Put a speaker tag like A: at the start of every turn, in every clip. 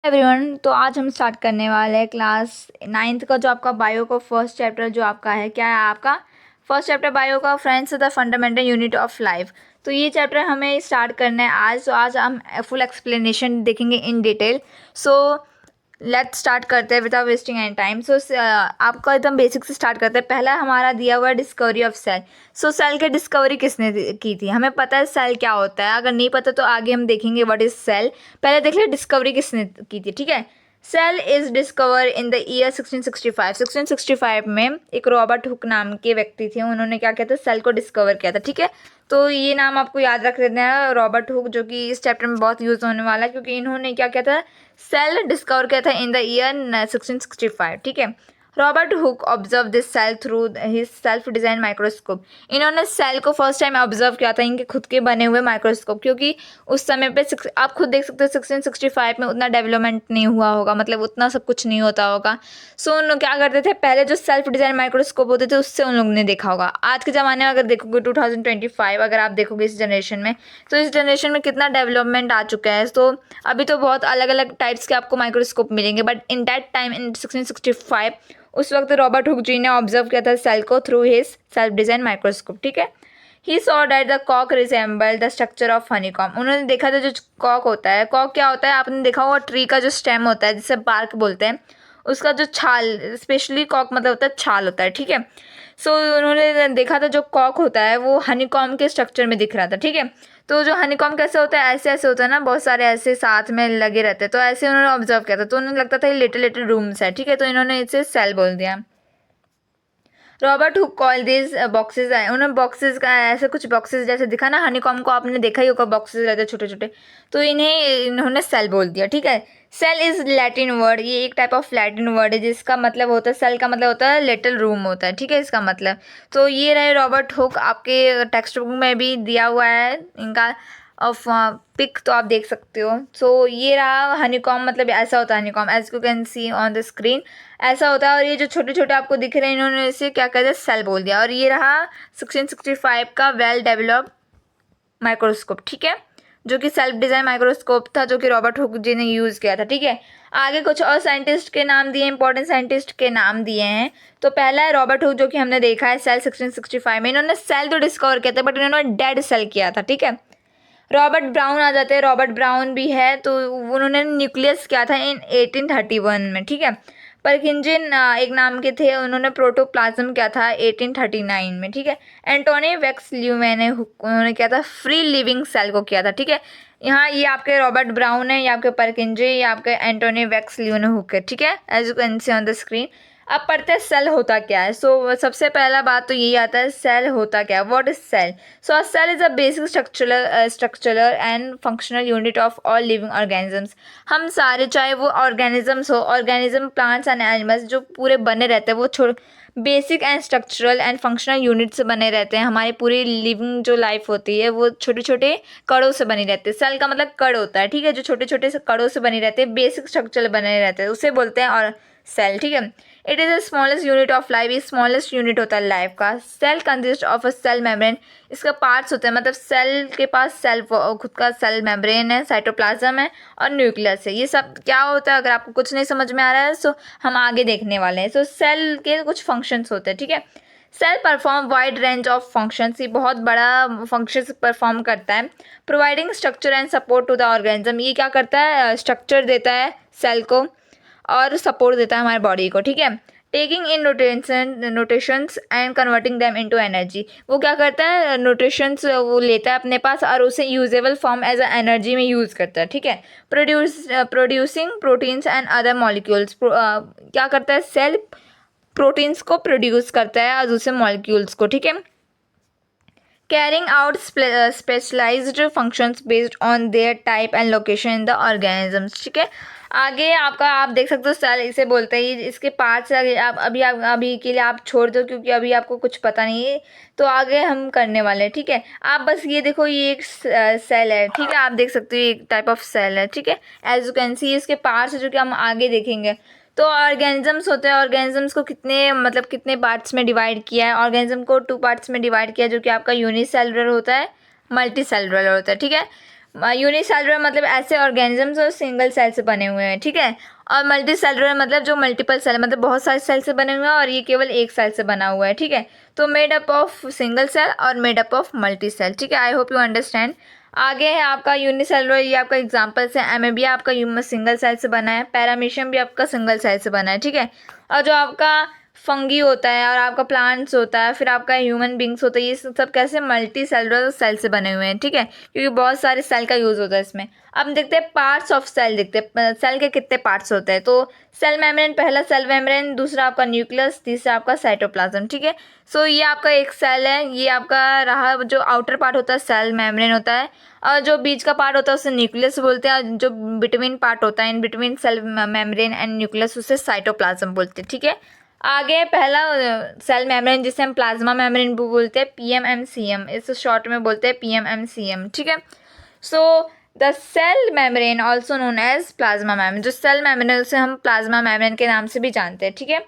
A: Everyone, तो आज हम स्टार्ट करने वाले हैं क्लास 9th का जो आपका बायो का फर्स्ट चैप्टर जो आपका है। क्या है आपका फर्स्ट चैप्टर बायो का? Friends, the fundamental unit of life. तो ये चैप्टर हमें स्टार्ट करना है आज। तो आज हम फुल एक्सप्लेनेशन देखेंगे in detail. So let's start करते हैं विदाउट वेस्टिंग एनी टाइम। सो आपका एकदम बेसिक से स्टार्ट करते हैं। पहला हमारा दिया हुआ discovery of cell. So cell की डिस्कवरी किसने की थी? हमें पता है सेल क्या होता है, अगर नहीं पता तो आगे हम देखेंगे व्हाट इज सेल। पहले देख ले डिस्कवरी किसने की थी। ठीक है, cell is discover in the year 1665। 1665 में एक रॉबर्ट हुक नाम के व्यक्ति थे, उन्होंने क्या किया था, सेल को डिस्कवर किया था। ठीक है, तो ये नाम आपको याद रख लेना है, रॉबर्ट हुक, जो कि इस चैप्टर में बहुत यूज होने वाला है क्योंकि इन्होंने क्या किया था, सेल डिस्कवर किया था इन द ईयर 1665। ठीक है, Robert Hooke observe this cell through his self design microscope. इन्होंने सेल को फर्स्ट टाइम ऑब्जर्व किया था इनके खुद के बने हुए माइक्रोस्कोप, क्योंकि उस समय पे आप खुद देख सकते हो 1665 में उतना डेवलपमेंट नहीं हुआ होगा, मतलब उतना सब कुछ नहीं होता होगा। सो उन लोग क्या करते थे, पहले जो सेल्फ डिजाइन माइक्रोस्कोप होते थे उससे उन लोगों ने देखा होगा। आज के ज़माने में अगर देखोगे 2025, अगर आप देखोगे इस जनरेशन में, तो इस जनरेशन में कितना डेवलपमेंट आ चुका है। तो अभी तो बहुत अलग अलग टाइप्स के आपको माइक्रोस्कोप मिलेंगे, but in that time in 1665 उस वक्त रॉबर्ट हुक जी ने ऑब्जर्व किया था सेल को through his self design microscope. ठीक है, ही सॉ दैट द कॉक resemble the structure of honeycomb. उन्होंने देखा था जो कॉक होता है, कॉक क्या होता है आपने देखा होगा, ट्री का जो स्टेम होता है जिसे बार्क बोलते हैं, उसका जो छाल, स्पेशली कॉक मतलब होता है छाल होता है। ठीक है, सो उन्होंने देखा था जो कॉक होता है वो हनीकॉम के स्ट्रक्चर में दिख रहा था। ठीक है, तो जो हनीकॉम कैसे होता है, ऐसे ऐसे होता है ना, बहुत सारे ऐसे साथ में लगे रहते हैं, तो ऐसे उन्होंने ऑब्जर्व किया था, तो उन्हें लगता था ये लिटिल लिटिल रूम्स है। ठीक है, तो इन्होंने इसे सेल बोल दिया। Robert Hooke call this boxes, उन्होंने बॉक्सेस का ऐसे कुछ बॉक्सेस जैसे दिखा ना, हनीकॉम को आपने देखा ही होगा, बॉक्सेस रहते हैं छोटे छोटे, तो इन्होंने सेल बोल दिया। ठीक है, सेल इज लैटिन वर्ड, ये एक टाइप ऑफ लैटिन वर्ड है जिसका मतलब होता है, सेल का मतलब होता है लिटिल रूम होता है। ठीक है, इसका मतलब तो ये रहे रॉबर्ट हुक, आपके टेक्स्ट बुक में भी दिया हुआ है इनका ऑफ पिक, तो आप देख सकते हो। सो ये रहा हनीकॉम, मतलब ऐसा होता है honeycomb, as you can see on the screen, ऐसा होता है। और ये जो छोटे छोटे आपको दिख रहे हैं, इन्होंने इसे क्या कहते हैं, सेल बोल दिया। और ये रहा 1665 का वेल डेवलप्ड माइक्रोस्कोप। ठीक है, जो कि सेल्फ डिजाइन माइक्रोस्कोप था, जो कि रॉबर्ट हुक जी ने यूज़ किया था। ठीक है, आगे कुछ और साइंटिस्ट के नाम दिए, इंपॉर्टेंट साइंटिस्ट के नाम दिए हैं। तो पहला है रॉबर्ट हुक, जो कि हमने देखा है सेल 1665 में, इन्होंने सेल तो डिस्कवर किया था बट इन्होंने डेड सेल किया था। ठीक है, रॉबर्ट ब्राउन आ जाते हैं, रॉबर्ट ब्राउन भी है, तो उन्होंने न्यूक्लियस किया था इन 1831 में। ठीक है, परकिंजिन एक नाम के थे, उन्होंने प्रोटोप्लाज्म किया था 1839 में। ठीक है, एंटोनी वेक्स ल्यूमे ने उन्होंने किया था फ्री लिविंग सेल को किया था। ठीक है, यहाँ ये आपके रॉबर्ट ब्राउन है, ये आपके परकिंजे, ये आपके एंटोनी वेक्स ल्यूने हुक है। ठीक है, as you can see on the screen. अब पढ़ते हैं सेल होता क्या है। सो सबसे पहला बात तो यही आता है, सेल होता क्या है, what is cell. So a cell is a basic structural and functional unit of all living organisms. हम सारे, चाहे वो ऑर्गेनिजम्स हो, ऑर्गेनिज्म, प्लांट्स एंड एनिमल्स, जो पूरे बने रहते हैं वो basic and structural and functional unit से बने रहते हैं। हमारी पूरी लिविंग जो लाइफ होती है वो छोटे छोटे कड़ों से बनी रहती है। सेल का मतलब कड़ होता है। ठीक है, जो छोटे छोटे से कड़ों से बनी रहते हैं, बेसिक स्ट्रक्चर बने रहते हैं, उसे बोलते हैं और सेल। ठीक है, it is the smallest unit of life, ये स्मॉलेस्ट यूनिट होता है लाइफ का। Cell consist of a cell membrane, इसका पार्ट्स होते हैं, मतलब सेल के पास सेल खुद का सेल मेम्ब्रेन है, साइटोप्लाज्म है और न्यूक्लियस है। ये सब क्या होता है, अगर आपको कुछ नहीं समझ में आ रहा है तो हम आगे देखने वाले हैं। सो सेल के कुछ फंक्शंस होते हैं। ठीक है, cell perform wide range of functions, ये बहुत बड़ा फंक्शंस परफॉर्म करता है। Providing structure and support to the organism, ये क्या करता है, स्ट्रक्चर देता है सेल को और सपोर्ट देता है हमारे बॉडी को। ठीक है, taking in notations and converting them into energy, वो क्या करता है, नोटेशंस वो लेता है अपने पास और उसे usable form as a energy में यूज़ करता है। ठीक है, producing proteins and other molecules, क्या करता है सेल, प्रोटीन्स को प्रोड्यूस करता है और दूसरे मॉलिक्यूल्स को। ठीक है, carrying out specialised functions based on their type and location in the organisms. ठीक है, आगे आपका आप देख सकते हो सेल इसे बोलते हैं, इसके पार्ट्स आप अभी के लिए आप छोड़ दो क्योंकि अभी आपको कुछ पता नहीं है, तो आगे हम करने वाले हैं। ठीक है, आप बस ये देखो, ये एक सेल है। ठीक है, आप देख सकते हो ये एक टाइप ऑफ सेल है। ठीक है, एज यू कैन सी इसके पार्ट्स है जो कि हम आगे देखेंगे। तो ऑर्गेनिजम्स होते हैं, ऑर्गेनिजम्स को कितने पार्ट्स में डिवाइड किया है, ऑर्गेनिज्म को 2 पार्ट्स में डिवाइड किया है, जो कि आपका यूनिसेलुलर होता है, मल्टी सेलुलर होता है। ठीक है, यूनिसेलुलर मतलब ऐसे ऑर्गेनिजम्स जो सिंगल सेल से बने हुए हैं, ठीक है। और मल्टी सेलुलर मतलब जो मल्टीपल सेल मतलब बहुत सारे सेल से बने हुए हैं और ये केवल एक सेल से बना हुआ है, ठीक है। तो made up of single cell और made up of multi cell, ठीक है। I hope you understand. आगे है आपका यूनिसेलुलर, ये आपका एग्जांपल्स है। एमेबिया आपका सिंगल सेल से बना है, पैरामीशियम भी आपका सिंगल सेल से बना है, ठीक है। और जो आपका फंगी होता है और आपका प्लांट्स होता है, फिर आपका ह्यूमन बींग्स होता है, ये सब कैसे मल्टी सेलुलर सेल से बने हुए हैं, ठीक है, क्योंकि बहुत सारे सेल का यूज़ होता है इसमें। अब देखते हैं पार्ट्स ऑफ सेल, देखते हैं सेल के कितने पार्ट्स होते हैं। तो सेल मेम्ब्रेन, पहला सेल मेम्ब्रेन, दूसरा आपका न्यूक्लियस, तीसरा आपका साइटोप्लाज्म, ठीक है। सो ये आपका एक सेल है, ये आपका रहा। जो आउटर पार्ट होता है सेल मेम्ब्रेन होता है, और जो बीच का पार्ट होता है उसे न्यूक्लियस बोलते हैं, और जो बिटवीन पार्ट होता है in between cell membrane and nucleus उसे साइटोप्लाज्म बोलते हैं, ठीक है। आगे पहला सेल मेम्ब्रेन जिसे हम प्लाज्मा मेम्ब्रेन भी बोलते हैं, पीएमएमसीएम, इस शॉर्ट में बोलते हैं पीएमएमसीएम, ठीक है। So the cell membrane also known as plasma membrane, जो सेल मेम्ब्रेन उसे हम प्लाज्मा मेम्ब्रेन के नाम से भी जानते हैं, ठीक है।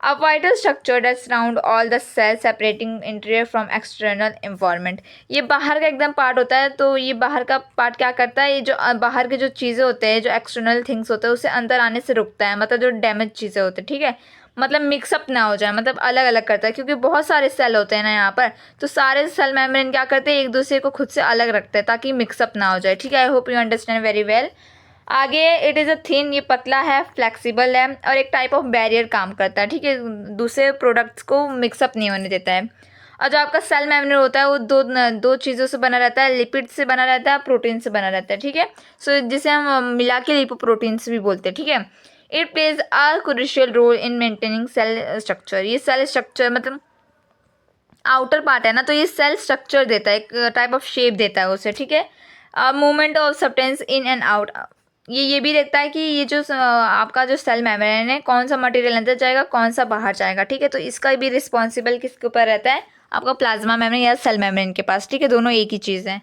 A: A vital structure that surround all the cells separating interior from external environment, ये बाहर का एकदम पार्ट होता है। तो ये बाहर का पार्ट क्या करता है, ये जो बाहर के जो चीज़ें होते हैं, जो एक्सटर्नल थिंग्स होते हैं, उसे अंदर आने से रुकता है, मतलब जो डैमेज चीज़ें होती हैं, ठीक है। मतलब मिक्सअप ना हो जाए, मतलब अलग अलग करता है, क्योंकि बहुत सारे सेल होते हैं ना यहाँ पर। तो सारे सेल मेम्ब्रेन क्या करते हैं, एक दूसरे को खुद से अलग रखते हैं ताकि मिक्सअप ना हो जाए, ठीक है। I hope you understand very well. आगे इट इज़ अ थिन, ये पतला है, फ्लेक्सिबल है, और एक टाइप ऑफ बैरियर काम करता है, ठीक है, दूसरे प्रोडक्ट्स को मिक्सअप नहीं होने देता है। और जो आपका सेल मेम्ब्रेन होता है वो दो चीज़ों से बना रहता है, लिपिड से बना रहता है, प्रोटीन से बना रहता है, ठीक है। सो जिसे हम मिला के लिपोप्रोटीन्स भी बोलते हैं, ठीक है। It plays a crucial role in maintaining cell structure, ये सेल स्ट्रक्चर मतलब आउटर पार्ट है ना, तो ये सेल स्ट्रक्चर देता है, एक टाइप ऑफ शेप देता है उसे, ठीक है। Movement of substance in and out, ये भी देखता है कि ये जो आपका जो सेल मेम्ब्रेन है कौन सा मटेरियल अंदर जाएगा कौन सा बाहर जाएगा, ठीक है। तो इसका भी रिस्पॉन्सिबल किसके ऊपर रहता है, आपका प्लाज्मा मेम्ब्रेन या सेल मेम्ब्रेन के पास, ठीक है, दोनों एक ही चीज़ है।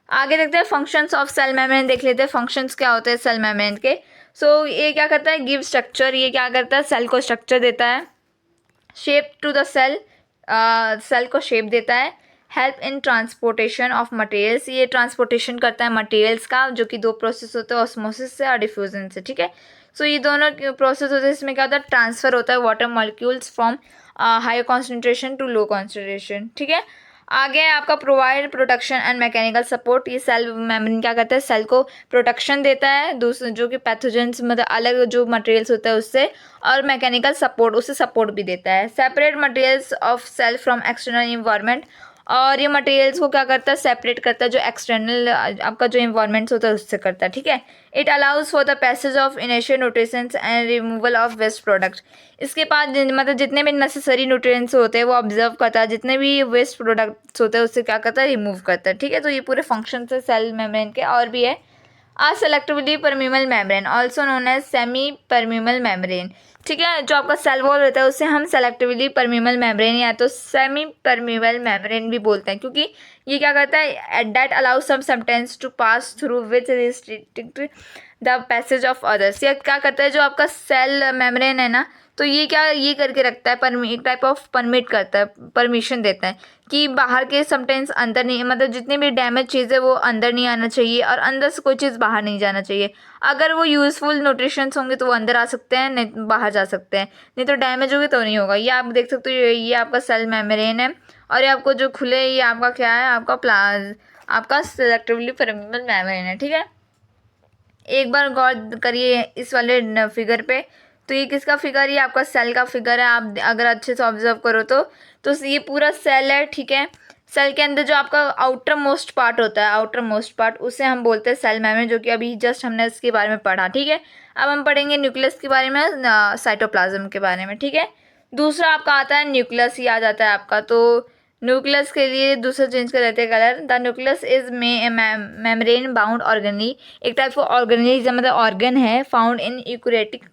A: आगे देखते हैं फंक्शंस ऑफ सेल मेम्ब्रेन, देख लेते हैं फंक्शंस क्या होते हैं सेल मेम्ब्रेन के। सो ये क्या करता है, गिव स्ट्रक्चर, ये क्या करता है, सेल को स्ट्रक्चर देता है। Shape to the cell, cell को शेप देता है। Help in transportation of materials, ये ट्रांसपोर्टेशन करता है मटेरियल्स का, जो कि दो प्रोसेस होते हैं, ऑस्मोसिस से और डिफ्यूजन से, ठीक है। सो ये दोनों प्रोसेस होते हैं, इसमें क्या होता है, ट्रांसफ़र होता है water molecules from high concentration to low concentration, ठीक है। आगे आपका provide protection and mechanical support, ये सेल मेम्ब्रेन क्या करता है, सेल को प्रोटेक्शन देता है दूसरे जो कि पैथोजेंस मतलब अलग जो मटेरियल्स होता है उससे, और मैकेनिकल सपोर्ट, उससे सपोर्ट भी देता है। Separate materials of cell from external environment, और ये मटेरियल्स को क्या करता है, सेपरेट करता है जो एक्सटर्नल आपका जो इन्वायरमेंट्स होता है उससे करता है, ठीक है। It allows for the passage of initial nutritions and removal of waste product, इसके पास मतलब जितने भी नेसेसरी न्यूट्रिएंट्स होते हैं वो ऑब्जर्व करता है, जितने भी वेस्ट प्रोडक्ट्स होते हैं उससे क्या करता है, रिमूव करता है, ठीक है। तो ये पूरे फंक्शन है सेल मेम्ब्रेन के, और भी है। A selectively permeable membrane also known as semi permeable membrane, ठीक है। जो आपका सेल वॉल होता है उसे हम सेलेक्टिवली परमीबल मेम्ब्रेन या तो सेमी परमीबल मेम्ब्रेन भी बोलते हैं, क्योंकि ये क्या करता है, that allows some substance to pass through which restrict the passage of others, ये क्या करता है, जो आपका सेल मेम्ब्रेन है ना, तो ये क्या ये करके रखता है, एक टाइप ऑफ परमिट करता है, परमिशन देता है कि बाहर के सब्सटेंस अंदर नहीं, मतलब जितनी भी डैमेज चीज़ है वो अंदर नहीं आना चाहिए, और अंदर से कोई चीज़ बाहर नहीं जाना चाहिए। अगर वो यूज़फुल न्यूट्रिशंस होंगे तो वो अंदर आ सकते हैं, नहीं बाहर जा सकते हैं, नहीं तो डैमेज होगी तो नहीं होगा। ये आप देख सकते हो, ये आपका सेल मेम्ब्रेन है, और ये आपको जो खुले ये आपका क्या है, आपका सेलेक्टिवली परमीबल मेम्ब्रेन है, ठीक है। एक बार गौर करिए इस वाले फिगर पे, तो ये किसका फिगर है, ये आपका सेल का फिगर है। आप अगर अच्छे से ऑब्जर्व करो तो ये पूरा सेल है, ठीक है। सेल के अंदर जो आपका आउटर मोस्ट पार्ट होता है, आउटर मोस्ट पार्ट, उसे हम बोलते हैं सेल मेम्ब्रेन, जो कि अभी जस्ट हमने इसके बारे में पढ़ा, ठीक है। अब हम पढ़ेंगे न्यूक्लियस के बारे में, साइटोप्लाज्म के बारे में, ठीक है। दूसरा आपका आता है न्यूक्लियस, ही आ जाता है आपका। तो न्यूक्लियस के लिए दूसरा चेंज कर देते हैं colour. The nucleus is membrane bound organelle, एक टाइप ऑफ ऑर्गेनिज्म मतलब ऑर्गन है, found in eukaryotic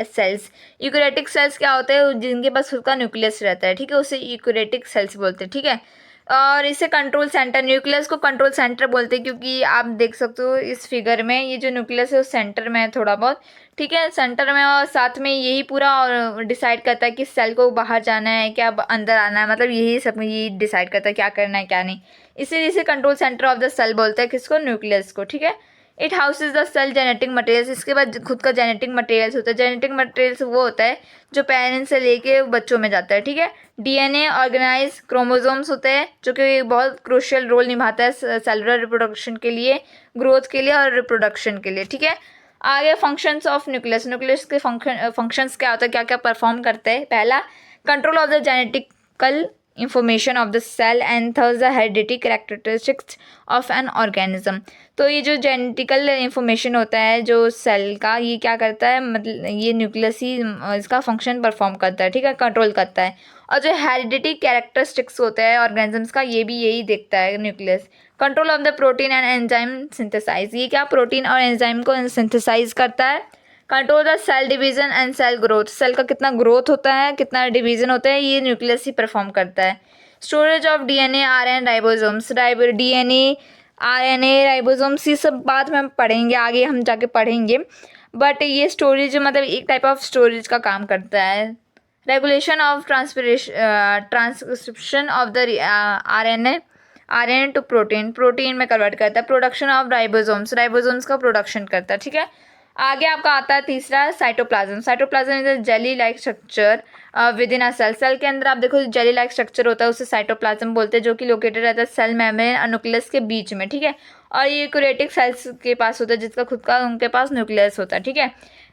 A: cells. Eukaryotic cells क्या होते हैं, जिनके पास खुद का न्यूक्लियस रहता है, ठीक है, उसे यूकैरियोटिक सेल्स बोलते हैं, ठीक है। और इसे कंट्रोल सेंटर, न्यूक्लियस को कंट्रोल सेंटर बोलते हैं, क्योंकि आप देख सकते हो इस फिगर में ये जो न्यूक्लियस है वो सेंटर में है थोड़ा बहुत, ठीक है, सेंटर में, और साथ में यही पूरा और डिसाइड करता है कि सेल को बाहर जाना है क्या अंदर आना है, मतलब यही सब यही डिसाइड करता है क्या करना है क्या नहीं। इसे control centre of the cell बोलते हैं, किसको, न्यूक्लियस को। ठीक है, it houses the cell genetic materials, इसके बाद खुद का जेनेटिक मटेरियल्स होता है। जेनेटिक मटेरियल्स वो होता है जो पेरेंट्स से लेके बच्चों में जाता है। ठीक है, डीएनए ऑर्गेनाइज क्रोमोसोम्स होते हैं जो कि बहुत क्रूशियल रोल निभाता है सेलुलर रिप्रोडक्शन के लिए, ग्रोथ के लिए और रिप्रोडक्शन के लिए। ठीक है, आगे फंक्शंस ऑफ न्यूक्लियस, न्यूक्लियस के फंक्शंस क्या होता है, क्या क्या परफॉर्म करते हैं। पहला, control of the genetical information of the cell and thus the hereditary characteristics of an organism। तो ये जो जेनेटिकल इंफॉर्मेशन होता है जो सेल का, ये क्या करता है, मतलब ये न्यूक्लियस ही इसका फंक्शन परफॉर्म करता है। ठीक है, कंट्रोल करता है। और जो हेरिडिटी कैरेक्टरिस्टिक्स होता है ऑर्गेनिजम्स का, ये भी यही देखता है nucleus. Control of the protein and enzyme synthesise, ये क्या प्रोटीन और एंजाइम को सिंथेसाइज करता है। Control the cell division and cell growth, cell का कितना ग्रोथ होता है कितना डिवीजन होता है, ये न्यूक्लियस ही परफॉर्म करता है। Storage of DNA RNA ribosomes, DNA RNA ribosomes, ये सब बाद में हम पढ़ेंगे, आगे हम जाके पढ़ेंगे। बट ये स्टोरेज मतलब एक टाइप ऑफ स्टोरेज का काम करता है। Regulation of transcription of the RNA to protein में कन्वर्ट करता है। प्रोडक्शन ऑफ राइबोसोम्स का प्रोडक्शन करता है। ठीक है, आगे आपका आता है तीसरा, cytoplasm. Cytoplasm is a jelly like structure within a cell, cell के अंदर आप देखो जेली लाइक स्ट्रक्चर होता है, उसे साइटोप्लाज्म बोलते हैं, जो कि लोकेटेड रहता है सेल मेम्ब्रेन और न्यूक्लियस के बीच में। ठीक है, और ये यूकैरियोटिक सेल्स के पास होता है जिसका खुद का उनके पास न्यूक्लियस होता है। ठीक है,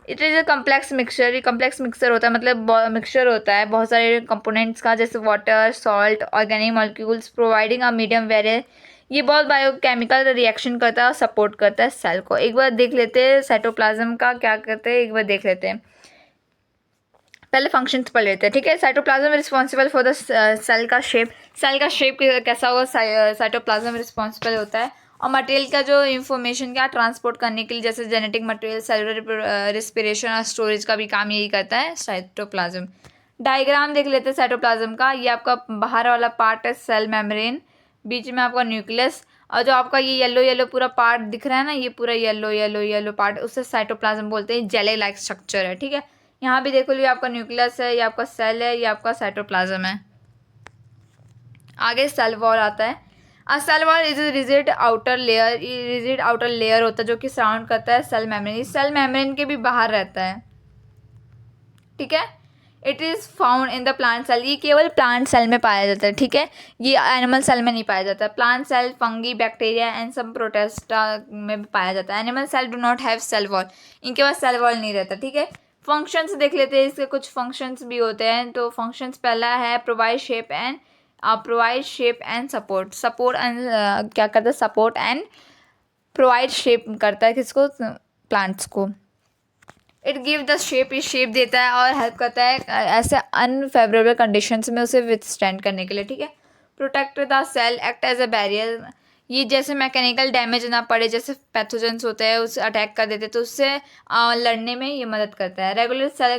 A: it is a complex mixture, ये कम्प्लेक्स मिक्सचर होता है, मतलब मिक्सचर होता है बहुत सारे कंपोनेंट्स का, जैसे water, salt, organic molecules providing a medium barrier. ये बहुत बायोकेमिकल रिएक्शन करता है और सपोर्ट करता है सेल को। एक बार देख लेते हैं साइटोप्लाज्म का क्या करते हैं, एक बार देख लेते हैं, पहले फंक्शंस पढ़ लेते हैं। ठीक है, cytoplasm responsible for the cell का शेप, सेल का शेप कैसा होगा, साइटोप्लाज्म रिस्पॉन्सिबल होता है। और मटेरियल का जो इन्फॉर्मेशन क्या ट्रांसपोर्ट करने के लिए, जैसे जेनेटिक मटेरियल, सेलुलर रिस्पिरेशन और स्टोरेज का भी काम यही करता है साइटोप्लाज्म। डायग्राम देख लेते हैं साइटोप्लाज्म का। ये आपका बाहर वाला पार्ट है सेल मेम्ब्रेन, बीच में आपका न्यूक्लियस, और जो आपका ये येलो येलो पूरा पार्ट दिख रहा है ना, ये पूरा येलो येलो येलो पार्ट, उसे साइटोप्लाज्म बोलते हैं। जेली लाइक स्ट्रक्चर है। ठीक है, यहाँ भी देखो, ये आपका न्यूक्लियस है, ये आपका सेल है, ये आपका साइटोप्लाज्म है। आगे सेल वॉल आता है। Cell wall is rigid outer layer, ये रिजिड आउटर लेयर होता है जो कि सराउंड करता है सेल मेम्ब्रेन, सेल मेम्ब्रेन के भी बाहर रहता है। ठीक है, it is found in the plant cell, ये केवल प्लांट सेल में पाया जाता है। ठीक है, ये एनिमल सेल में नहीं पाया जाता। Plant cell, fungi, bacteria and some protista में भी पाया जाता है। Animal cell do not have cell wall, इनके पास सेल वॉल नहीं रहता। ठीक है, फंक्शंस देख लेते हैं, इसके कुछ फंक्शंस भी होते हैं। तो फंक्शंस पहला है provide shape and support and क्या करता है, सपोर्ट एंड प्रोवाइड शेप करता है किसको, प्लांट्स को। इट गिव द शेप, ये शेप देता है और हेल्प करता है ऐसे अनफेवरेबल कंडीशंस में उसे विथस्टैंड करने के लिए। ठीक है, protect the cell, act as a barrier, ये जैसे मैकेनिकल डैमेज ना पड़े, जैसे पैथोजेंस होते हैं उसे अटैक कर देते तो उससे लड़ने में ये मदद करता है। रेगुलर सेल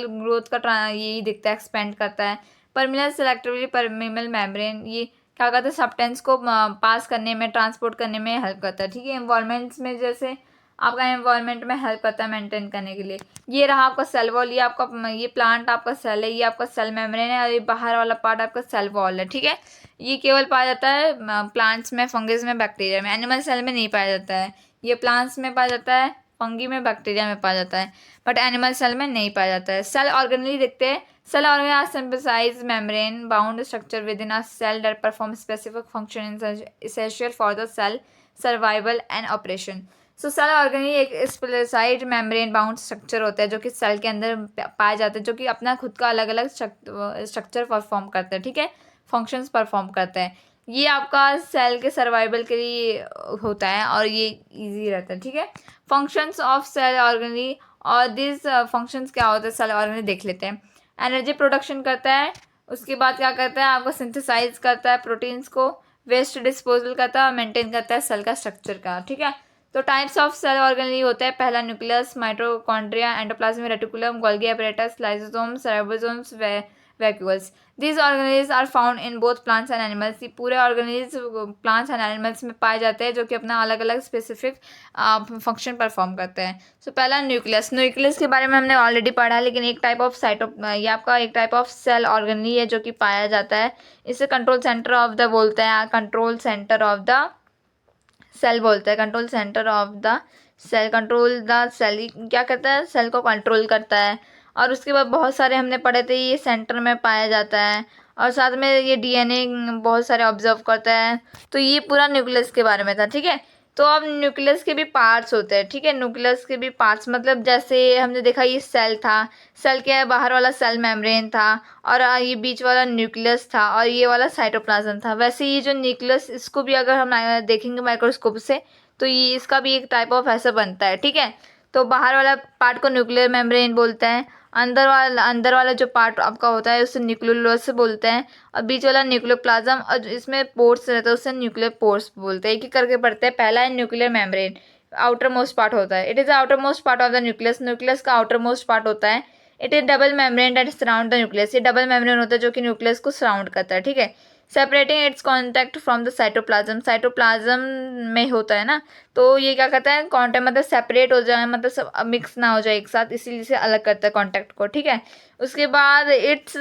A: ग्रोथ का यही दिखता है, एक्सपेंड करता है। परमिनल सेलेक्टिवली परमेबल मेम्ब्रेन, ये क्या करता है, सब्सटेंस को पास करने में, ट्रांसपोर्ट करने में हेल्प करता है। ठीक है, इन्वायरमेंट्स में जैसे आपका एनवायरनमेंट में हेल्प करता है मेंटेन करने के लिए। ये रहा आपका सेल वॉल, ये आपका ये प्लांट आपका सेल है, ये आपका सेल मेम्ब्रेन है, और ये बाहर वाला पार्ट आपका सेल वॉल है। ठीक है, ये केवल पाया जाता है प्लांट्स में, फंगस में, बैक्टीरिया में। एनिमल सेल में नहीं पाया जाता है, ये प्लांट्स में पाया जाता है, फंगी में, बैक्टीरिया में पाया जाता है, बट एनिमल सेल में नहीं पाया जाता है। सेल ऑर्गेनली देखते हैं। Cell organ are synthesised membrane bound structure within a cell that perform specific function essential for the cell survival and operation. So cell organelle एक स्पेसिफाइड मेम्ब्रेन बाउंड स्ट्रक्चर होता है जो कि cell के अंदर पाया जाता है, जो कि अपना खुद का अलग अलग स्ट्रक्चर परफॉर्म करता है। ठीक है, फंक्शंस परफॉर्म करता है। ये आपका सेल के सर्वाइवल के लिए होता है और ये इजी रहता है। ठीक है, फंक्शंस ऑफ सेल ऑर्गेनली, और दिस फंक्शंस क्या होता है सेल ऑर्गेनली देख लेते हैं। एनर्जी प्रोडक्शन करता है, उसके बाद क्या करता है, आपको सिंथेसाइज करता है प्रोटीन्स को, वेस्ट डिस्पोजल करता है और मेंटेन करता है सेल का स्ट्रक्चर का। ठीक है, तो टाइप्स ऑफ सेल ऑर्गेनली होता है, पहला nucleus, mitochondria, endoplasmic reticulum, Golgi apparatus, lysosomes, ribosomes, vacuoles. These organisms are found in both plants and animals. ये पूरे ऑर्गेनिज्म प्लांट्स एंड एनिमल्स में पाए जाते हैं जो कि अपना अलग अलग स्पेसिफिक फंक्शन परफॉर्म करते हैं। सो पहला न्यूक्लियस। न्यूक्लियस के बारे में हमने ऑलरेडी पढ़ा, लेकिन एक टाइप ऑफ ये आपका एक टाइप ऑफ सेल ऑर्गेनली है जो कि पाया जाता है। इसे कंट्रोल सेंटर ऑफ द बोलते हैं, control centre of the cell बोलते हैं, control centre of the cell. Control the cell क्या करता है, सेल को कंट्रोल करता है। और उसके बाद बहुत सारे हमने पढ़े थे, ये सेंटर में पाया जाता है और साथ में ये डीएनए बहुत सारे ऑब्जर्व करता है। तो ये पूरा न्यूक्लियस के बारे में था, ठीक है। तो अब न्यूक्लियस के भी पार्ट्स होते हैं, ठीक है। न्यूक्लियस के भी पार्ट्स मतलब जैसे हमने देखा ये सेल था, सेल के बाहर वाला सेल मेम्ब्रेन था और ये बीच वाला न्यूक्लियस था और ये वाला साइटोप्लाज्म था। वैसे ये जो न्यूक्लियस, इसको भी अगर हम देखेंगे माइक्रोस्कोप से तो ये इसका भी एक टाइप ऑफ ऐसा बनता है, ठीक है। तो बाहर वाला पार्ट को न्यूक्लियर मेम्ब्रेन बोलते हैं, अंदर वाला जो पार्ट आपका होता है उसे न्यूक्लियोलस बोलते हैं और बीच वाला न्यूक्लियोप्लाज्म और इसमें पोर्स रहता है उसे न्यूक्लियर पोर्स बोलते हैं। एक एक करके पढ़ते हैं। पहला है nuclear membrane, outer most part होता है। It is the outer most part of the nucleus. Nucleus का आउटर मोस्ट पार्ट होता है। It is double membrane that surround the nucleus. ये डबल मेम्ब्रेन होता है जो कि न्यूक्लियस को सराउंड करता है, ठीक है। Separating it's contact from the cytoplasm. Cytoplasm में होता है ना, तो ये क्या करता है, कॉन्टैक्ट मतलब सेपरेट हो जाए, मतलब सब मिक्स ना हो जाए एक साथ, इसीलिए से अलग करता है कॉन्टैक्ट को, ठीक है। उसके बाद it's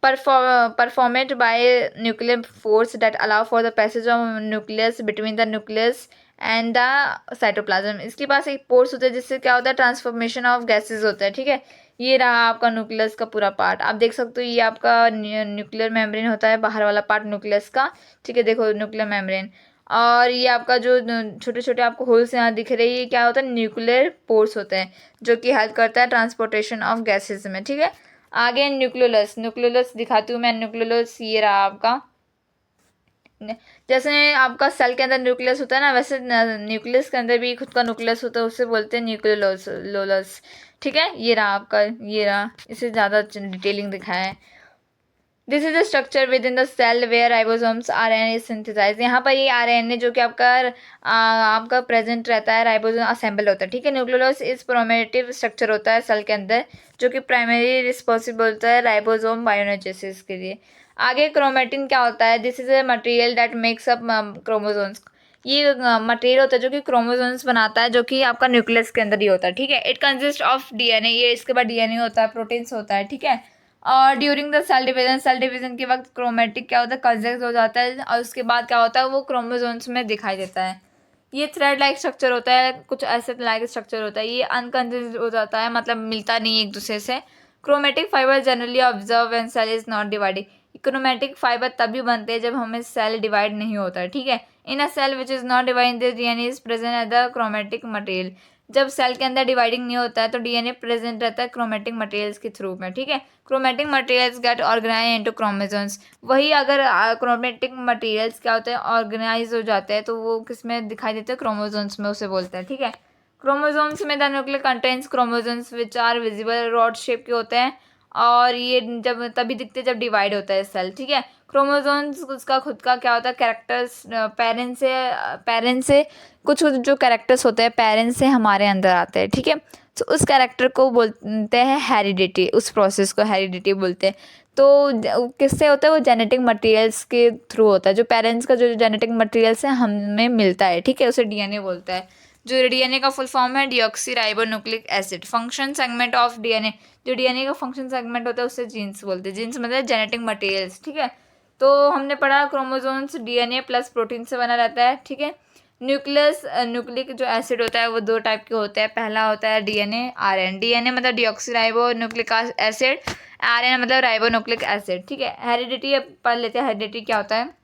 A: performed by nuclear force that allow for the passage of nucleus between the nucleus and the cytoplasm. इसके पास एक पोर्स होता है जिससे क्या होता है, ट्रांसफॉर्मेशन ऑफ गैसेज होता है, ठीक है। ये रहा आपका न्यूक्लियस का पूरा पार्ट। आप देख सकते हो ये आपका न्यूक्लियर मेम्ब्रेन होता है, बाहर वाला पार्ट न्यूक्लियस का, ठीक है। देखो न्यूक्लियर मेम्ब्रेन और ये आपका जो छोटे छोटे आपको होल्स यहाँ दिख रहे हैं, ये क्या होता है, न्यूक्लियर पोर्स होते हैं जो कि हेल्प करता है ट्रांसपोर्टेशन ऑफ गैसेज में, ठीक है। आगे न्यूक्लियोलस। न्यूक्लियोलस दिखाती हूँ मैं। न्यूक्लियोलस ये रहा आपका, जैसे आपका सेल के अंदर न्यूक्लियस होता है ना, वैसे न्यूक्लियस के अंदर भी खुद का न्यूक्लियस होता है, उसे बोलते हैं न्यूक्लियोलस, ठीक है। ये रहा आपका, ये रहा, इसे ज़्यादा डिटेलिंग दिखाया है। This is the structure within the cell where ribosomes RNA synthesise. यहाँ पर ये आरएनए जो कि आपका प्रेजेंट रहता है, राइबोसोम असेंबल होता है, ठीक है। न्यूक्लियोलस इस प्रोमेटिव स्ट्रक्चर होता है सेल के अंदर जो कि प्राइमरी रिस्पॉन्सिबल होता है राइबोसोम बायोनोजेसिस के लिए। आगे क्रोमेटिन क्या होता है, this is a material that makes up chromosomes. ये मटेरियल होता है जो कि क्रोमोसोम्स बनाता है, जो कि आपका न्यूक्लियस के अंदर ही होता है, ठीक है। It consist of DNA. ये इसके बाद डीएनए होता है, प्रोटीन्स होता है, ठीक है। और ड्यूरिंग द सेल डिवीजन के वक्त क्रोमेटिक क्या होता है, कंजेक्ट हो जाता है और उसके बाद क्या होता है, वो क्रोमोसोम्स में दिखाई देता है। ये थ्रेड लाइक स्ट्रक्चर होता है, कुछ ऐसे लाइक स्ट्रक्चर होता है। ये अनकंजेक्ट हो जाता है, मतलब मिलता नहीं एक दूसरे से। Chromatic fibre generally observe when cell is not divided. Chromatic fibre तभी बनते हैं जब हमें सेल डिवाइड नहीं होता है, ठीक है। In a cell which is not divide this DNA is present at the chromatic material. जब सेल के अंदर डिवाइडिंग नहीं होता है तो डीएनए प्रेजेंट रहता है क्रोमेटिक मटेरियल्स के थ्रू में, ठीक है। Chromatic materials get organise into chromosomes. वही अगर क्रोमेटिक मटेरियल्स क्या होते हैं, ऑर्गेनाइज हो जाते हैं, तो वो किस में दिखाई देते हैं, क्रोमोसोम्स में, उसे बोलते हैं, ठीक है। क्रोमोसोम्स में the nucleus contains chromosomes which are visible rod shape के होते हैं और ये जब तभी दिखते हैं जब डिवाइड होता है सेल, ठीक है। क्रोमोसोम्स उसका खुद का क्या होता है, कैरेक्टर्स पेरेंट्स से कुछ जो कैरेक्टर्स होते हैं पेरेंट्स से हमारे अंदर आते हैं, ठीक है। तो उस कैरेक्टर को बोलते हैं हेरिडिटी, उस प्रोसेस को हेरिडिटी बोलते हैं। तो किससे होता है, वो जेनेटिक मटेरियल्स के थ्रू होता है। जो पेरेंट्स का जो जेनेटिक मटेरियल्स है हमें मिलता है, ठीक है, उसे डीएनए बोलता है। जो डीएनए का फुल फॉर्म है deoxyribonucleic acid. Function segment of DNA, जो डीएनए का फंक्शन सेगमेंट होता है उसे जीन्स बोलते हैं। जीन्स मतलब जेनेटिक मटेरियल्स, ठीक है। तो हमने पढ़ा क्रोमोसोम्स डीएनए प्लस प्रोटीन से बना रहता है, ठीक है। न्यूक्लियस न्यूक्लिक जो एसिड होता है वो दो टाइप के होते हैं। पहला होता है डीएनए आरएन। डीएनए मतलब डीऑक्सीराइबोन्यूक्लिक एसिड, आरएन मतलब राइबोन्यूक्लिक एसिड, ठीक है। हेरिडिटी पढ़ लेते हैं, हेरिडिटी क्या होता है।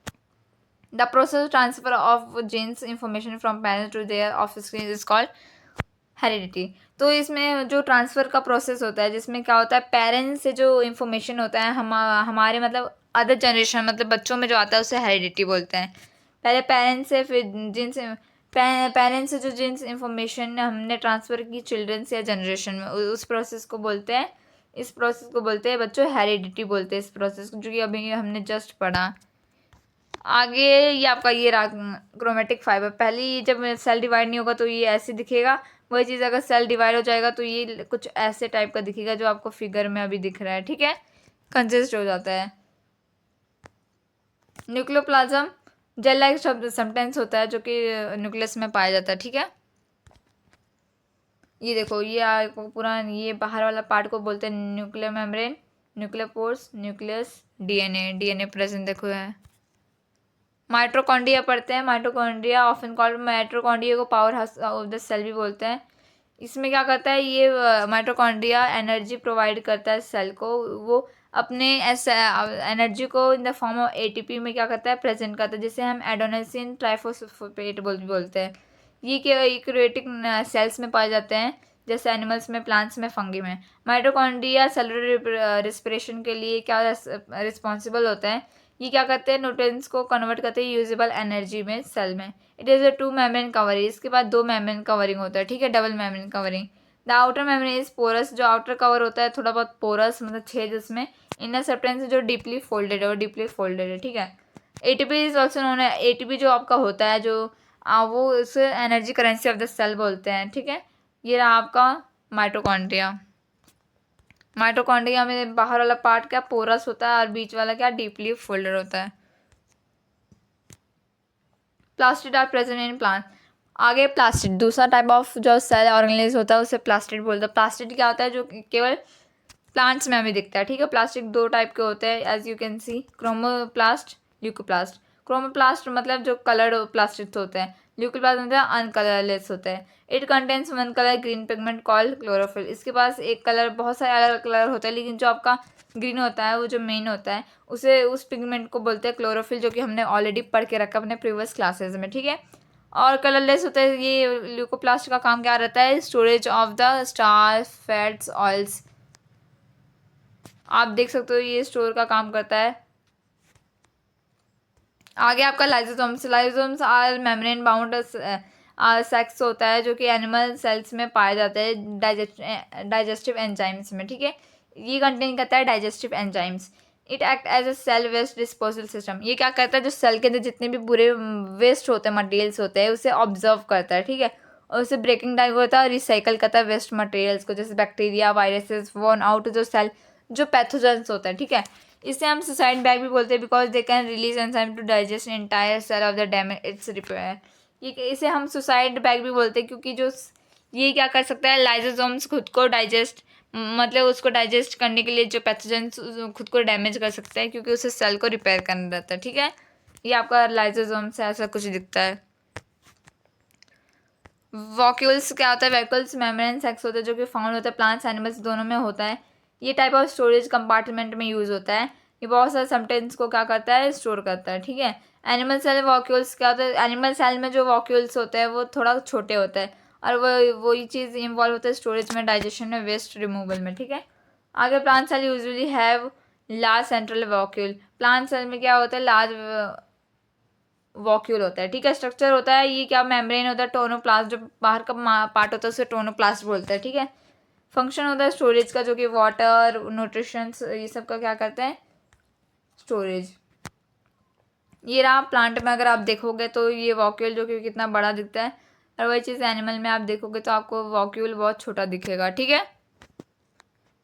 A: The process transfer of genes information from parents to their offspring is called heredity. तो इसमें जो ट्रांसफ़र का प्रोसेस होता है जिसमें क्या होता है, पेरेंट्स से जो इन्फॉर्मेशन होता है हमारे मतलब अदर जनरेशन मतलब बच्चों में जो आता है उसे हेरिडिटी बोलते हैं। पहले पेरेंट्स से, फिर जिनसे पेरेंट्स से जो जिन्स इंफॉर्मेशन हमने ट्रांसफ़र की चिल्ड्रंस या जनरेशन में, उस प्रोसेस को बोलते हैं, इस प्रोसेस को बोलते हैं बच्चों हेरिडिटी बोलते हैं इस प्रोसेस को, जो कि अभी हमने जस्ट पढ़ा। आगे ये आपका ये रहा क्रोमेटिक फाइबर। पहले ये जब सेल डिवाइड नहीं होगा तो ये ऐसे दिखेगा, वही चीज़ अगर सेल डिवाइड हो जाएगा तो ये कुछ ऐसे टाइप का दिखेगा जो आपको फिगर में अभी दिख रहा है, ठीक है। कंजेस्ट हो जाता है। न्यूक्लियोप्लाज्म जेल लाइक सब्सटेंस होता है जो कि न्यूक्लियस में पाया जाता है, ठीक है। ये देखो, ये आपको पूरा ये बाहर वाला पार्ट को बोलते हैं nuclear membrane, nuclear pores, nucleus, DNA present देखो है। माइटोकॉन्ड्रिया पढ़ते हैं। माइटोकॉन्ड्रिया ऑफन कॉल्ड, माइटोकॉन्ड्रिया को power house of the cell भी बोलते हैं। इसमें क्या करता है ये माइटोकॉन्ड्रिया एनर्जी प्रोवाइड करता है सेल को। वो अपने एनर्जी को in the form of ATP में क्या करता है प्रेजेंट करता है, जिसे हम एडोनेसिन ट्राइफॉस्फेट बोलते हैं। ये यूकेरियोटिक सेल्स में पाए जाते हैं, जैसे एनिमल्स में, प्लांट्स में, फंगी में। माइटोकॉन्ड्रिया सेलुलर रिस्पिरेशन के लिए क्या रिस्पॉन्सिबल होता है। ये क्या करते हैं न्यूट्रिएंट्स को कन्वर्ट करते हैं यूजेबल एनर्जी में सेल में। It is a 2 membrane covering. इसके बाद 2 मेम्ब्रेन कवरिंग होता है, ठीक है, double membrane covering. The outer membrane is porous, जो आउटर कवर होता है थोड़ा बहुत पोरस मतलब छेद उसमें। इनर सब्सटेंस जो डीपली फोल्डेड है, वो डीपली फोल्डेड है, ठीक है। एटीपी इज ऑल्सो नोन है, एटीपी जो आपका होता है जो वो उसे energy currency of the cell बोलते हैं, ठीक है। ये रहा आपका माइटोकॉन्ड्रिया। माइटोकॉन्ड्रिया में बाहर वाला पार्ट क्या पोरस होता है और बीच वाला क्या डीपली फोल्डेड होता है। Plastid are present in plant. आगे प्लास्टिड, दूसरा टाइप ऑफ जो सेल ऑर्गेनाइज होता है उसे प्लास्टिड बोलते हैं। प्लास्टिड क्या होता है जो केवल प्लांट्स में हमें दिखता है, ठीक है। प्लास्टिक 2 टाइप के होते हैं as you can see, chromoplast, leucoplast. Chromoplast मतलब जो कलर्ड प्लास्टिक होते हैं, ल्यूकोप्लास्ट मतलब अनकलरलेस होते हैं। It contains 1 colour green pigment called chlorophyll. इसके पास एक कलर, बहुत सारे अलग अलग कलर होते हैं, लेकिन जो आपका ग्रीन होता है वो जो मेन होता है उसे उस पिगमेंट को बोलते हैं क्लोरोफिल, जो कि हमने ऑलरेडी पढ़ के रखा अपने प्रीवियस क्लासेस में, ठीक है। और कलरलेस होता है ये ल्यूकोप्लास्ट का काम क्या रहता है, storage of the starch, fats, oils. आप देख सकते हो ये स्टोर का काम करता है। आगे आपका lysosomes. Lysosomes are membrane bound sacs होता है जो कि एनिमल सेल्स में पाया जाता है डाइजेस्टिव एंजाइम्स में, ठीक है। ये कंटेन करता है digestive enzymes. It act as a cell waste disposal system. ये क्या करता है जो सेल के अंदर जितने भी बुरे वेस्ट होते हैं, मटेरियल्स होते हैं, उसे ऑब्जर्व करता है, ठीक है। और उसे ब्रेकिंग डाउन होता है और रिसाइकल करता है वेस्ट मटेरियल्स को, जैसे बैक्टीरिया, वायरसेस, वॉर्न आउट जो सेल जो पैथोजेंस होते हैं, ठीक है। इसे हम सुसाइड बैग भी बोलते हैं because they can release enzyme to digest entire cell of the damage its repair. ये इसे हम सुसाइड बैग भी बोलते हैं क्योंकि जो ये क्या कर सकता है लाइसोसोम्स खुद को डाइजेस्ट, मतलब उसको डाइजेस्ट करने के लिए जो पैथोजेंस खुद को डैमेज कर सकता है क्योंकि उसे सेल को रिपेयर करना रहता है, ठीक है। ये आपका लाइसोसोम से ऐसा कुछ दिखता है। वॉक्यूल्स क्या होता है, वैक्यूल्स मेम्ब्रेन सेक्स होता है जो कि फाउंड होता है प्लांट्स एनिमल्स दोनों में होता है। ये टाइप ऑफ स्टोरेज कंपार्टमेंट में यूज़ होता है। ये बहुत सारे सब्सटेंस को क्या करता है स्टोर करता है, ठीक है। एनिमल सेल वॉक्यूल्स क्या होता है, एनिमल सेल में जो वॉक्यूल्स होते हैं वो थोड़ा छोटे होते हैं और वही चीज़ इन्वॉल्व होता है स्टोरेज में, डाइजेशन में, वेस्ट रिमूवल में, ठीक है। आगे plant cell usually have large central vacuole. Plant cell में क्या होता है लार्ज वॉक्यूल होता है, ठीक है। स्ट्रक्चर होता है ये क्या मेम्ब्रेन होता है, टोनोप्लास्ट जो बाहर का पार्ट होता है उसे टोनोप्लास्ट बोलते हैं, ठीक है। फंक्शन होता है स्टोरेज का जो कि वाटर, न्यूट्रिशन, ये सब का क्या करते हैं स्टोरेज। ये रहा प्लांट में अगर आप देखोगे तो ये वॉक्यूल जो कि कितना बड़ा दिखता है, और वही चीज़ एनिमल में आप देखोगे तो आपको वॉक्यूल बहुत छोटा दिखेगा, ठीक है।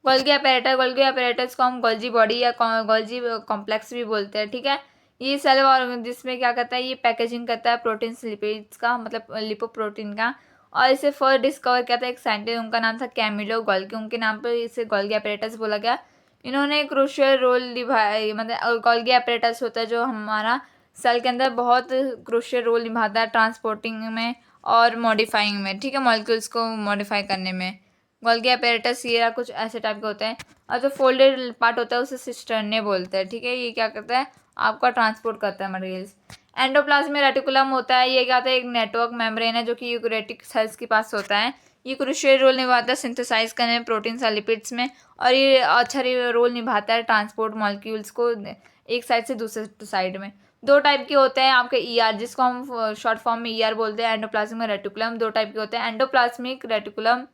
A: गोल्गी अपैरेटस, गोल्गी अपैरेटस को हम गोल्जी बॉडी या गोल्जी कॉम्प्लेक्स भी बोलते हैं, ठीक है। ये सेल और जिसमें क्या करता है ये पैकेजिंग करता है प्रोटीन लिपिड्स का, मतलब लिपोप्रोटीन का। और इसे फर्स्ट डिस्कवर किया था एक साइंटिस्ट, उनका नाम था कैमिलो गोल्गी, उनके नाम पर इसे गोल्गी अपैरेटस बोला गया। इन्होंने क्रूशियल रोल निभाया, मतलब गोल्गी अपैरेटस होता है जो हमारा सेल के अंदर बहुत क्रूशियल रोल निभाता है ट्रांसपोर्टिंग में और मॉडिफाइंग में, ठीक है, मॉलिक्यूल्स को मॉडिफाई करने में। गोल्गी अपैरेटस ये कुछ ऐसे टाइप के होते हैं। और जो फोल्डेड पार्ट होता है उसे सिस्टर्ने बोलते हैं, ठीक है। ये क्या करता है आपका ट्रांसपोर्ट करता है मटेरियल्स। एंडोप्लाज्म में रेटिकुलम होता है, ये क्या होता है एक नेटवर्क मेम्ब्रेन है जो कि यूकेरियोटिक सेल्स के पास होता है। ये क्रूशियल रोल निभाता है सिंथेसाइज करने में प्रोटीन्स और लिपिड्स में, और ये अच्छा रोल निभाता है ट्रांसपोर्ट मॉलिक्यूल्स को एक साइड से दूसरे साइड में। 2 टाइप के होते हैं आपके ईआर, जिसको हम शॉर्ट फॉर्म में ईआर बोलते हैं। एंडोप्लाज्मिक रेटिकुलम 2 टाइप के होते हैं, एंडोप्लाज्मिक रेटिकुलम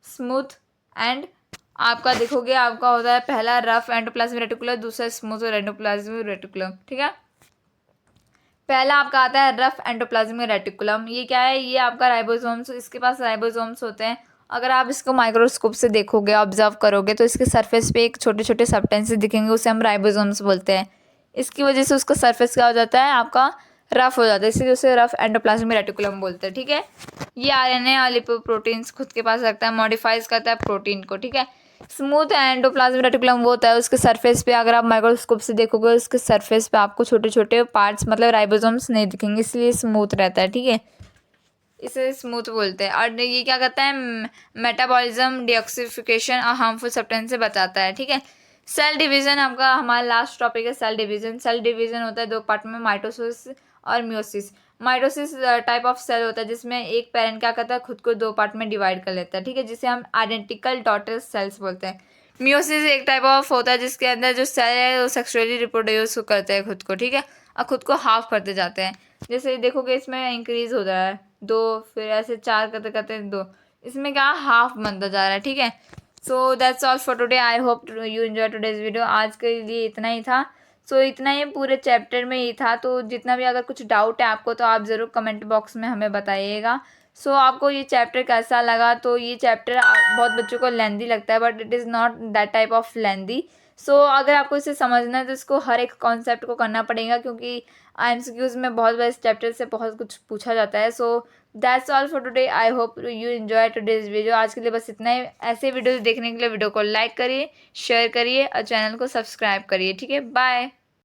A: स्मूथ एंड आपका देखोगे आपका होता है पहला रफ एंडोप्लाज्मिक रेटिकुलम, दूसरा स्मूथ एंडोप्लाज्मिक रेटिकुलम, ठीक है। पहला आपका आता है रफ एंडोप्लाज्मिक रेटिकुलम। ये क्या है, ये आपका राइबोसोम्स, इसके पास राइबोसोम्स होते हैं अगर आप इसको माइक्रोस्कोप से देखोगे, ऑब्जर्व करोगे, तो इसके सरफेस पे एक छोटे छोटे सब्सटेंसेस दिखेंगे, उसे हम राइबोसोम्स बोलते हैं। इसकी वजह से उसका सरफेस क्या हो जाता है, आपका रफ हो जाता है, इसलिए उसे रफ एंडोप्लाज्मिक रेटिकुलम बोलते हैं। ठीक है, ये आरएनए और लिपोप्रोटीन्स खुद के पास रखता है, मॉडिफाइज करता है प्रोटीन को। ठीक है, स्मूथ एंडोप्लाज्मिक रेटिकुलम वो होता है, उसके सरफेस पे अगर आप माइक्रोस्कोप से देखोगे, उसके सरफेस पे आपको छोटे छोटे पार्ट्स मतलब राइबोसोम्स नहीं दिखेंगे, इसलिए स्मूथ रहता है। ठीक है, इसे स्मूथ बोलते हैं। और ये क्या करता है, मेटाबॉलिज्म, डिऑक्सीफिकेशन और हार्मफुल सब्सटेंस से बचाता है। ठीक है, सेल डिवीजन आपका हमारा लास्ट टॉपिक है, सेल डिवीजन। सेल डिवीजन होता है दो पार्ट में, माइटोसिस और meiosis. Mitosis type of cell होता है जिसमें एक पेरेंट क्या करता है, खुद को दो पार्ट में डिवाइड कर लेता है। ठीक है, जिसे हम आइडेंटिकल डॉटर सेल्स बोलते हैं। म्यूसिस एक टाइप ऑफ होता है जिसके अंदर जो सेल है वो सेक्सुअली रिप्रोड्यूस करते हैं खुद को। ठीक है, और खुद को हाफ करते जाते हैं। जैसे देखोगे इसमें इंक्रीज हो रहा है दो, फिर ऐसे चार करते करते दो, इसमें क्या हाफ बनता जा रहा है। ठीक है, so that's all for today. I hope you enjoy today's video. आज के लिए इतना ही था। सो इतना ही पूरे चैप्टर में ही था। तो जितना भी अगर कुछ डाउट है आपको तो आप ज़रूर कमेंट बॉक्स में हमें बताइएगा। सो आपको ये चैप्टर कैसा लगा। तो ये चैप्टर बहुत बच्चों को लेंदी लगता है, but it is not that type of lengthy. So अगर आपको इसे समझना है तो इसको हर एक कॉन्सेप्ट को करना पड़ेगा, क्योंकि IMCQs में बहुत बार इस चैप्टर से बहुत कुछ पूछा जाता है। So that's all for today. I hope you enjoy today's video. आज के लिए बस इतना ही। ऐसे वीडियोस देखने के लिए वीडियो को लाइक करिए, शेयर करिए और चैनल को सब्सक्राइब करिए। ठीक है, बाय।